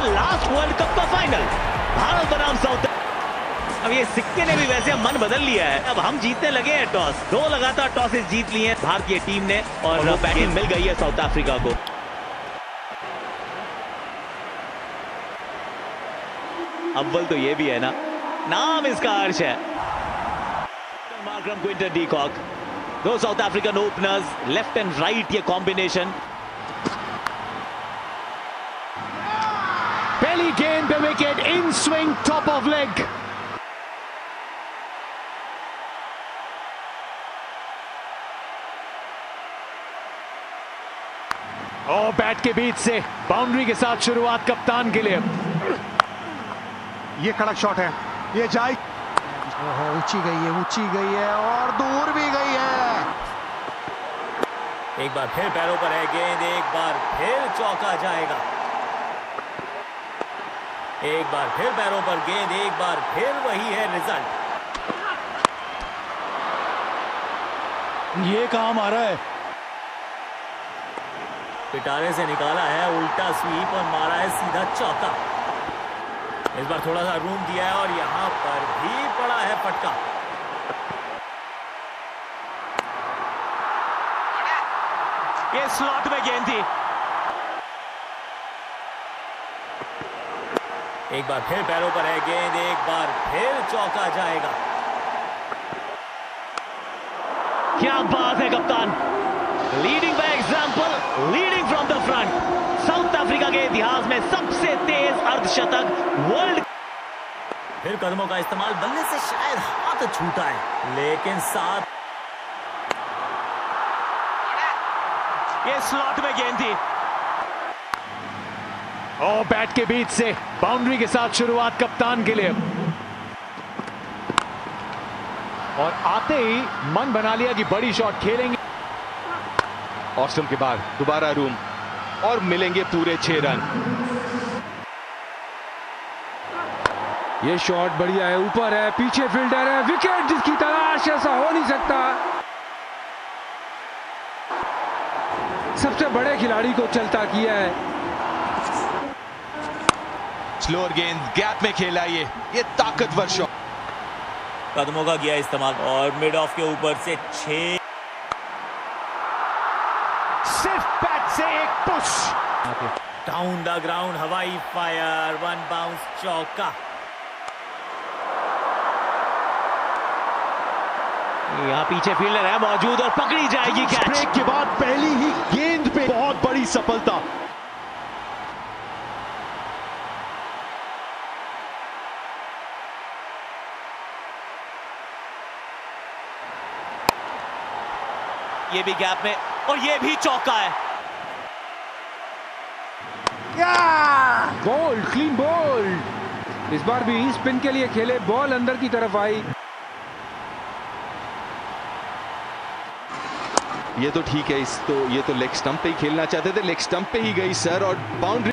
Last world cup का final, Bharat बनाम south. अब ये सिक्के ने भी वैसे मन बदल लिया है, अब हम जीतने लगे हैं टॉस। 2 लगातार टॉसेस जीत लिए हैं भारतीय टीम ने और बैटिंग मिल गई है साउथ अफ्रीका को। अव्वल तो ये भी है ना, नाम इसका हर्ष है। मार्करम, क्विंटन डी कॉक, दो south African openers, left and right ये कॉम्बिनेशन। पहली गेंद पे wicket, in swing, top of leg. और बैट के बीच से बाउंड्री के साथ शुरुआत कप्तान के लिए। ये कड़क शॉट है, ये जाए, ऊंची गई है और दूर भी गई है। एक बार फिर पैरों पर है गेंद, एक बार फिर चौका जाएगा। एक बार फिर पैरों पर गेंद, एक बार फिर वही है रिजल्ट। ये काम आ रहा है, पिटारे से निकाला है उल्टा स्वीप और मारा है सीधा चौका। इस बार थोड़ा सा रूम दिया है और यहां पर भी पड़ा है फटका। ये स्लॉट में गेंद थी। एक बार फिर पैरों पर है गेंद, एक बार फिर चौका जाएगा। क्या बात है कप्तान, leading by example, leading from the front. South Africa के इतिहास में सबसे तेज अर्धशतक वर्ल्ड। फिर कदमों का इस्तेमाल, बल्ले से शायद हाथ छूटा है लेकिन साथ ये स्लॉट में गेंद थी। और बैट के बीच से बाउंड्री के साथ शुरुआत कप्तान के लिए। और आते ही मन बना लिया कि बड़ी शॉट खेलेंगे। ऑस्टम के बाद दोबारा रूम और मिलेंगे पूरे 6 रन। ये शॉट बढ़िया है, ऊपर है, पीछे फील्डर है, विकेट जिसकी तलाश, ऐसा हो नहीं सकता। सबसे बड़े खिलाड़ी को चलता किया है। स्लोअर गेंद, गैप में खेला ये ताकतवर शॉट। कदमों का किया इस्तेमाल और मिड ऑफ के ऊपर से 6। सिर्फ बैट से एक पुश, डाउन द ग्राउंड, हवाई फायर, 1 बाउंस चौका। यहाँ पीछे फील्डर है मौजूद और पकड़ी जाएगी कैच। ब्रेक के बाद पहली ही गेंद पे बहुत बड़ी सफलता। ये भी गैप में और ये भी चौका है। Bowled, clean bowled. इस बार भी स्पिन के लिए खेले, बॉल अंदर की तरफ आई। ये तो ठीक है, ये तो लेग स्टंप पे ही खेलना चाहते थे, लेग स्टंप पे ही गई सर और बाउंड्री।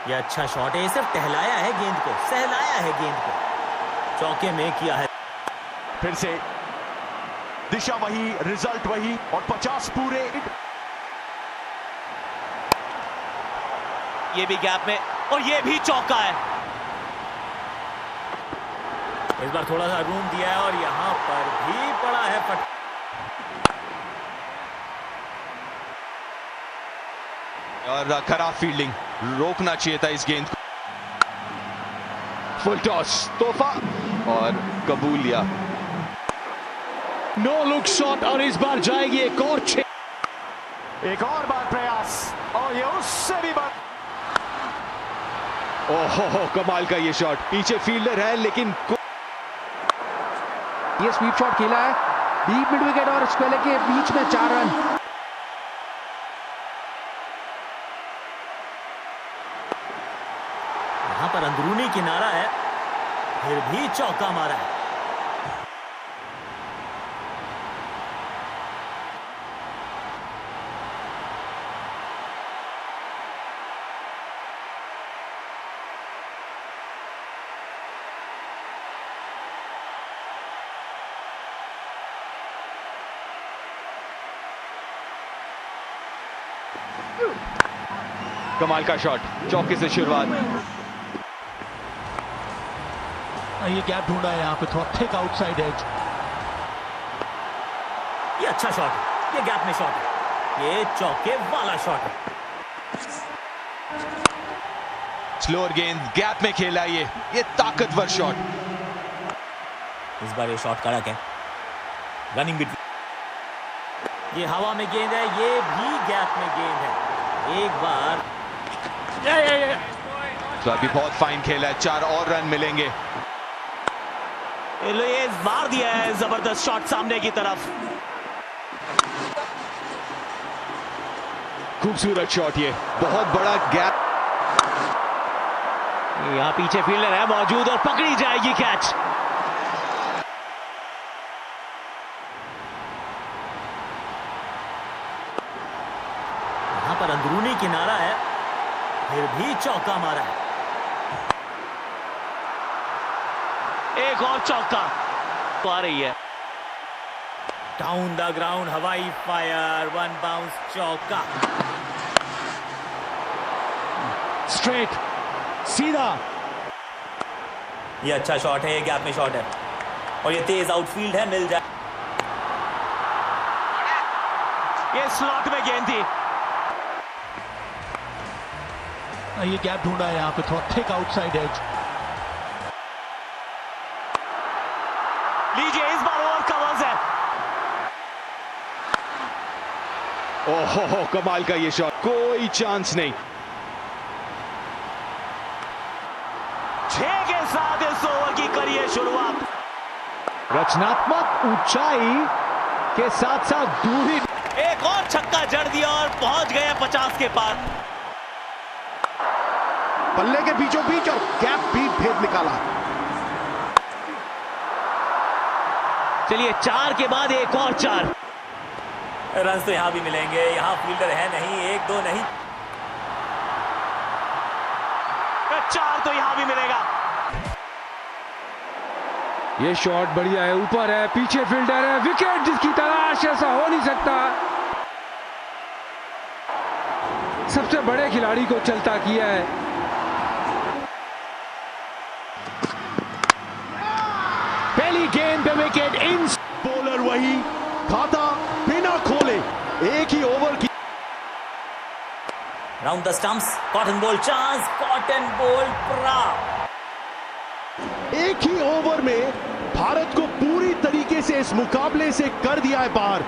ये अच्छा शॉट है, ये सिर्फ टहलाया है गेंद को, सहलाया है गेंद को, चौके में किया है। फिर से दिशा वही, रिजल्ट वही और 50 पूरे। ये भी गैप में और ये भी चौका है। इस बार थोड़ा सा रूम दिया है और यहां पर भी पड़ा है फटका। और खराब फील्डिंग, रोकना चाहिए था इस गेंद को। फुल टॉस, तोहफा और कबूलिया। नो लुक शॉट और इस बार जाएगी एक और 6। एक और बार प्रयास और ये उससे भी बात। ओहो, कमाल का ये शॉट, पीछे फील्डर है लेकिन ये स्वीप शॉट खेला है, डीप मिड विकेट और स्क्वेयर के बीच में 4 रन। यहां पर अंदरूनी किनारा है, फिर भी चौका मारा है। कमाल का शॉट, चौके से शुरुआत। ये गैप ढूंढा है यहाँ पे, थोड़ा थिक आउटसाइड एज। ये अच्छा शॉट है, ये गैप में शॉट है, ये चौके वाला शॉट है। स्लोअर गेंद गैप में खेला, ये ताकतवर शॉट। इस बार ये शॉट कड़क है, रनिंग बिटवीन, ये हवा में गेंद है, ये भी गैप में गेंद है। एक बार तो अभी बहुत फाइन खेला है, 4 और रन मिलेंगे। ये मार दिया है, जबरदस्त शॉट सामने की तरफ। खूबसूरत शॉट, ये बहुत बड़ा गैप। यहां पीछे फील्डर है मौजूद और पकड़ी जाएगी कैच। यहां पर अंदरूनी किनारा है, फिर भी चौका मारा है। एक और चौका तो आ रही है, डाउन द ग्राउंड, हवाई फायर, 1 बाउंस चौका। स्ट्रेट, सीधा। ये अच्छा शॉट है, ये गैप में शॉट है और ये तेज आउटफील्ड है, मिल जाए। ये स्लॉट में गेंद थी, ये गैप ढूंढा है यहाँ पे, थोड़ा थिक आउटसाइड एज। लीजिए इस बार ओवर कवर्स है। ओहो, कमाल का ये शॉट, कोई चांस नहीं। 6 के साथ इस ओवर की करिए शुरुआत। रचनात्मक ऊंचाई के साथ साथ दूरी। एक और छक्का जड़ दिया और पहुंच गए 50 के पार। पल्ले के बीचों बीच और गैप भी भेद निकाला। चलिए 4 के बाद एक और 4 रन तो यहां भी मिलेंगे, यहां फील्डर है नहीं, 1-2 नहीं, 4 तो यहां भी मिलेगा। ये शॉट बढ़िया है, ऊपर है, पीछे फील्डर है, विकेट जिसकी तलाश, ऐसा हो नहीं सकता। सबसे बड़े खिलाड़ी को चलता किया है। पहली गेंद पे विकेट, इन बॉलर वही, खाता बिना खोले एक ही ओवर की। Round the stumps, cotton ball chance, cotton ball प्राप्त। एक ही ओवर में भारत को पूरी तरीके से इस मुकाबले से कर दिया है बाहर।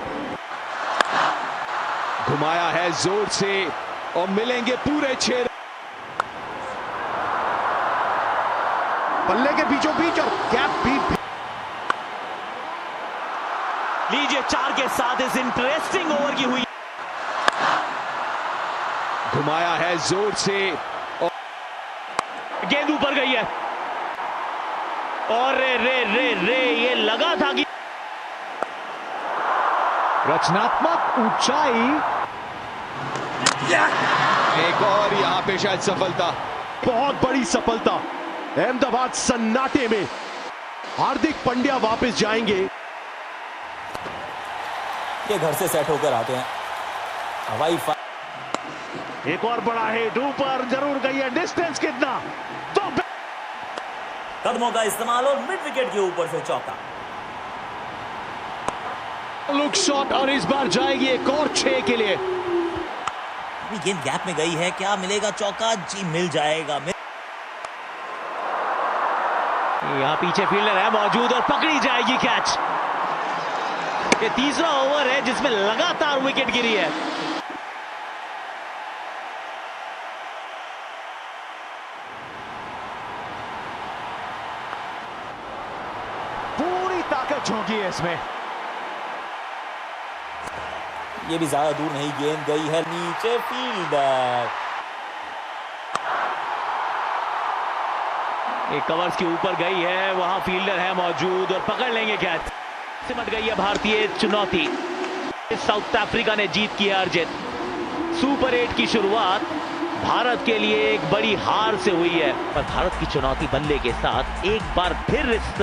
घुमाया है जोर से और मिलेंगे पूरे 6। पल्ले के बीचों बीच और गैप भी। लीजिए 4 के साथ इस इंटरेस्टिंग ओवर की हुई। घुमाया है जोर से और गेंद ऊपर गई है और रे ये लगा था कि रचनात्मक ऊंचाई। एक और यहां पे शायद सफलता, बहुत बड़ी सफलता। अहमदाबाद सन्नाटे में, हार्दिक पांड्या वापस जाएंगे। ये घर से सेट होकर आते हैं, हवाई एक और बड़ा हिट, ऊपर जरूर गई है, डिस्टेंस कितना, तो कदमों का इस्तेमाल और मिड विकेट के ऊपर से चौका। लुक शॉट और इस बार जाएगी एक और 6 के लिए। गेंद गैप में गई है, क्या मिलेगा चौका? जी मिल जाएगा। यहां पीछे फील्डर है मौजूद और पकड़ी जाएगी कैच। ये तीसरा ओवर है जिसमें लगातार विकेट गिरी है। पूरी ताकत झोंकी है इसमें। ये भी ज्यादा दूर नहीं, गेंद गई है नीचे, फील्डर एक कवर्स के ऊपर गई है, वहां फील्डर है मौजूद और पकड़ लेंगे कैच। सिमट गई है भारतीय चुनौती। साउथ अफ्रीका ने जीत की है अर्जित। सुपर 8 की शुरुआत भारत के लिए एक बड़ी हार से हुई है, पर भारत की चुनौती बनने के साथ एक बार फिर इस